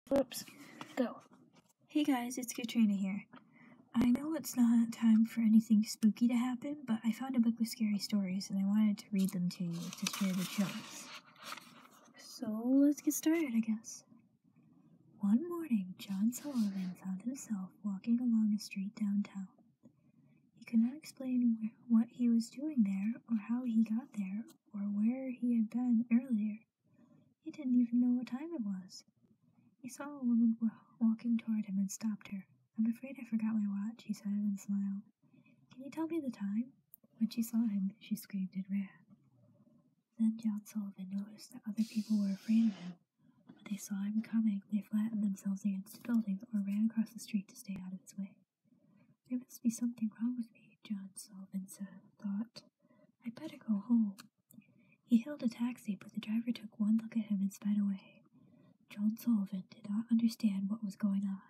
Flips, go. Hey guys, it's Katrina here. I know it's not time for anything spooky to happen, but I found a book with scary stories and I wanted to read them to you to share the chills. So let's get started, I guess. One morning, John Sullivan found himself walking along a street downtown. He could not explain what he was doing there, or how he got there, or where he had been earlier. He didn't even know what time it was. He saw a woman walking toward him and stopped her. "I'm afraid I forgot my watch," he said and smiled. "Can you tell me the time?" When she saw him, she screamed and ran. Then John Sullivan noticed that other people were afraid of him. When they saw him coming, they flattened themselves against a building or ran across the street to stay out of his way. "There must be something wrong with me," John Sullivan thought. "I'd better go home." He hailed a taxi, but the driver took one look at him and sped away. John Sullivan did not understand what was going on,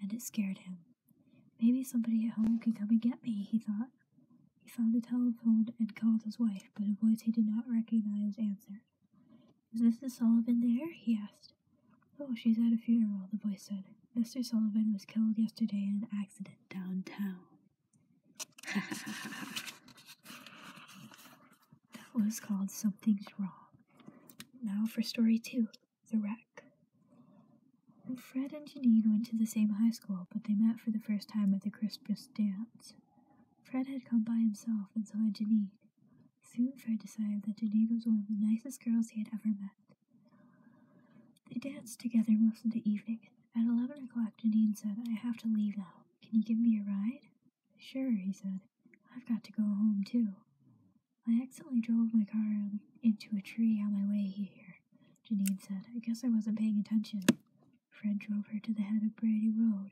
and it scared him. "Maybe somebody at home can come and get me," he thought. He found a telephone and called his wife, but a voice he did not recognize answered. "Is Mrs. Sullivan there?" he asked. "Oh, she's at a funeral," the voice said. "Mr. Sullivan was killed yesterday in an accident downtown." That was called Something's Wrong. Now for story 2, The Wreck. Fred and Janine went to the same high school, but they met for the first time at the Christmas dance. Fred had come by himself, and so had Janine. Soon Fred decided that Janine was one of the nicest girls he had ever met. They danced together most of the evening. At 11 o'clock, Janine said, "I have to leave now. Can you give me a ride?" "Sure," he said. "I've got to go home, too." "I accidentally drove my car into a tree on my way here," Janine said. "I guess I wasn't paying attention." Fred drove her to the head of Brady Road.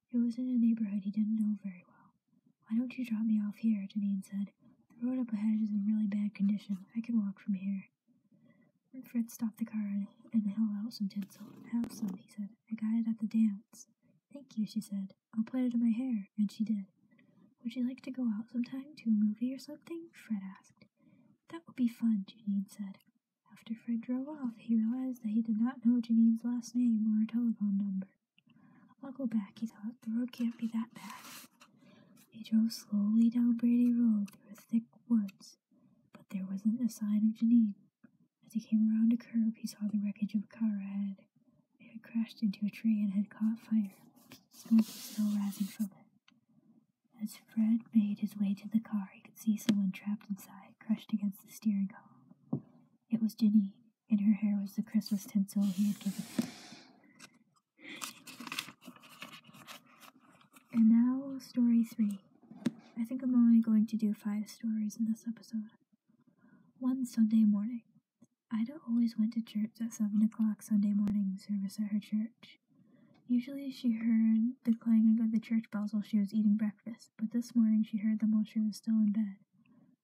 It was in a neighborhood he didn't know very well. "Why don't you drop me off here?" Janine said. "The road up ahead is in really bad condition. I can walk from here." Then Fred stopped the car and held out some tinsel. "Have some," he said. "I got it at the dance." "Thank you," she said. "I'll put it in my hair," and she did. "Would you like to go out sometime to a movie or something?" Fred asked. "That would be fun," Janine said. After Fred drove off, he realized that he did not know Janine's last name or her telephone number. "I'll go back," he thought. "The road can't be that bad." He drove slowly down Brady Road through thick woods, but there wasn't a sign of Janine. As he came around a curve, he saw the wreckage of a car ahead. It had crashed into a tree and had caught fire. Smoke was still rising from it. As Fred made his way to the car, he could see someone trapped inside, crushed against the steering column. It was Janine. In her hair was the Christmas tinsel he had given her. And now, story 3. I think I'm only going to do 5 stories in this episode. One Sunday morning. Ida always went to church at 7 o'clock Sunday morning service at her church. Usually she heard the clanging of the church bells while she was eating breakfast, but this morning she heard them while she was still in bed.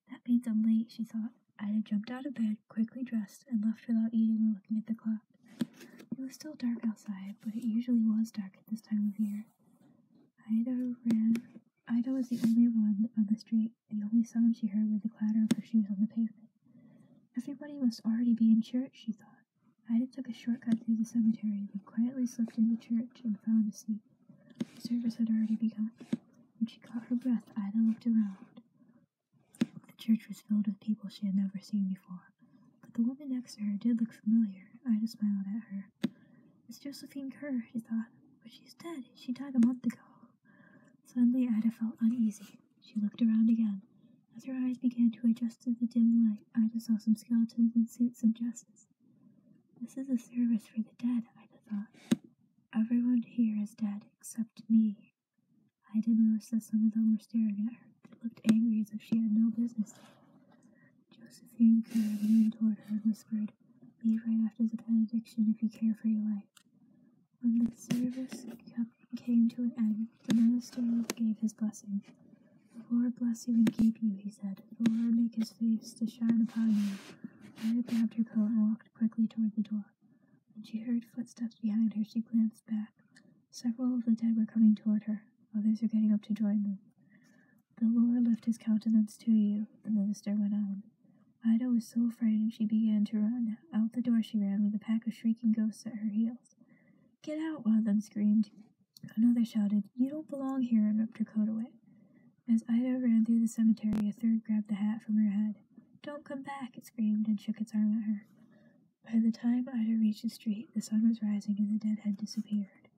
"That means I'm late," she thought. Ida jumped out of bed, quickly dressed, and left without eating or looking at the clock. It was still dark outside, but it usually was dark at this time of year. Ida was the only one on the street. The only sound she heard were the clatter of her shoes on the pavement. Everybody must already be in church, she thought. Ida took a shortcut through the cemetery, then quietly slipped into church and found a seat. The service had already begun. When she caught her breath, Ida looked around. The church was filled with people she had never seen before, but the woman next to her did look familiar. Ida smiled at her. "It's Josephine Kerr," she thought. "But she's dead. She died a month ago." Suddenly Ida felt uneasy. She looked around again. As her eyes began to adjust to the dim light, Ida saw some skeletons in suits and dresses. "This is a service for the dead," Ida thought. "Everyone here is dead except me." Ida noticed that some of them were staring at her. They looked angry as if she had no business there. Josephine Kerr leaned toward her and whispered, "Leave right after the benediction if you care for your life." When the service came to an end, the minister gave his blessing. "The Lord bless you and keep you," he said. "The Lord make his face to shine upon you." Ida grabbed her coat and walked quickly toward the door. When she heard footsteps behind her, she glanced back. Several of the dead were coming toward her. Others were getting up to join them. "The Lord lift his countenance to you," the minister went on. Ida was so frightened she began to run. Out the door she ran with a pack of shrieking ghosts at her heels. "Get out!" one of them screamed. Another shouted, "You don't belong here," and ripped her coat away. As Ida ran through the cemetery, a third grabbed the hat from her head. "Don't come back!" it screamed and shook its arm at her. By the time Ida reached the street, the sun was rising and the dead had disappeared.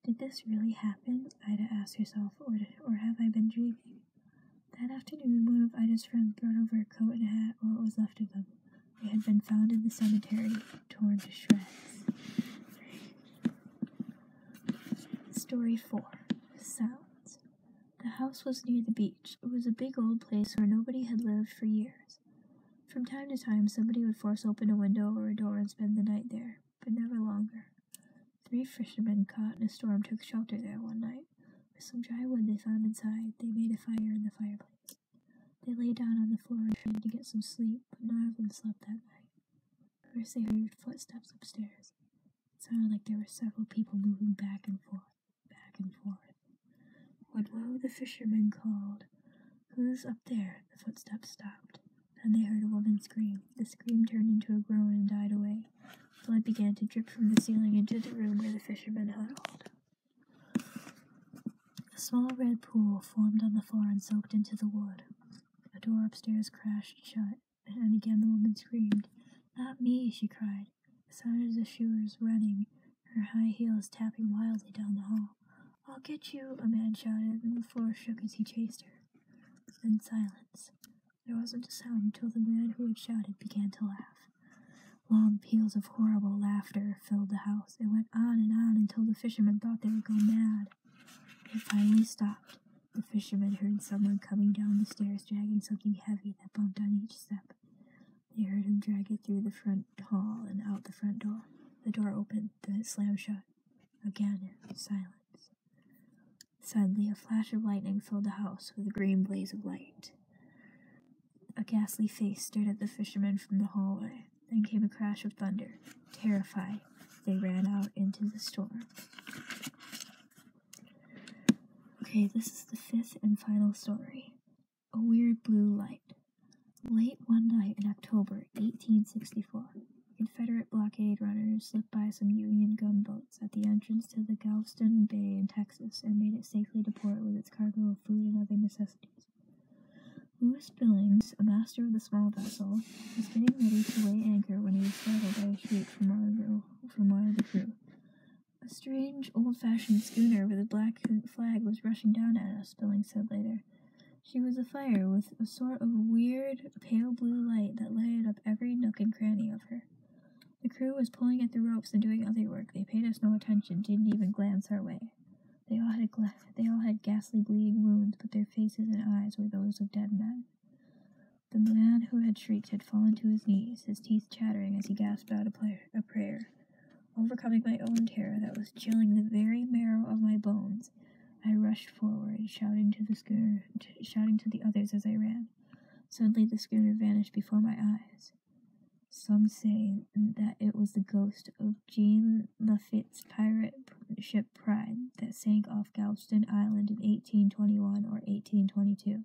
Did this really happen? Ida asked herself, or have I been dreaming? That afternoon, one of Ida's friends brought over a coat and a hat, or what was left of them. They had been found in the cemetery, torn to shreds. Story 4. Sounds. The house was near the beach. It was a big old place where nobody had lived for years. From time to time, somebody would force open a window or a door and spend the night there, but never longer. 3 fishermen caught in a storm took shelter there one night. With some dry wood they found inside, they made a fire in the fireplace. They lay down on the floor and tried to get some sleep, but none of them slept that night. First they heard footsteps upstairs. It sounded like there were several people moving back and forth, back and forth. When one of the fishermen called, "Who's up there?" the footsteps stopped. Then they heard a woman scream. The scream turned into a groan and died away. Blood began to drip from the ceiling into the room where the fishermen huddled. A small red pool formed on the floor and soaked into the wood. A door upstairs crashed shut, and again the woman screamed. "Not me," she cried. It sounded as if she was running, her high heels tapping wildly down the hall. "I'll get you," a man shouted, and the floor shook as he chased her. Then silence. There wasn't a sound until the man who had shouted began to laugh. Long peals of horrible laughter filled the house. It went on until the fishermen thought they would go mad. It finally stopped. The fishermen heard someone coming down the stairs dragging something heavy that bumped on each step. They heard him drag it through the front hall and out the front door. The door opened, then it slammed shut. Again, silence. Suddenly, a flash of lightning filled the house with a green blaze of light. A ghastly face stared at the fishermen from the hallway. Then came a crash of thunder. Terrified, they ran out into the storm. Okay, this is the 5th and final story. A weird blue light. Late one night in October 1864, Confederate blockade runners slipped by some Union gunboats at the entrance to the Galveston Bay in Texas and made it safely to port with its cargo of food and other necessities. Louis Billings, a master of the small vessel, was getting ready to weigh anchor when he was startled by a shriek from one of the crew. "A strange, old-fashioned schooner with a black flag was rushing down at us," Billings said later. "She was afire with a sort of weird, pale blue light that lighted up every nook and cranny of her. The crew was pulling at the ropes and doing other work. They paid us no attention, didn't even glance our way. They all had ghastly bleeding wounds, but their faces and eyes were those of dead men." The man who had shrieked had fallen to his knees, his teeth chattering as he gasped out a prayer. Overcoming my own terror that was chilling the very marrow of my bones, I rushed forward, shouting to the others as I ran. Suddenly the schooner vanished before my eyes. Some say that it was the ghost of Jean Lafitte's pirate ship Pride that sank off Galveston Island in 1821 or 1822.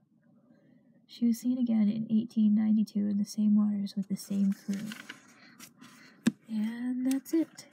She was seen again in 1892 in the same waters with the same crew. And that's it.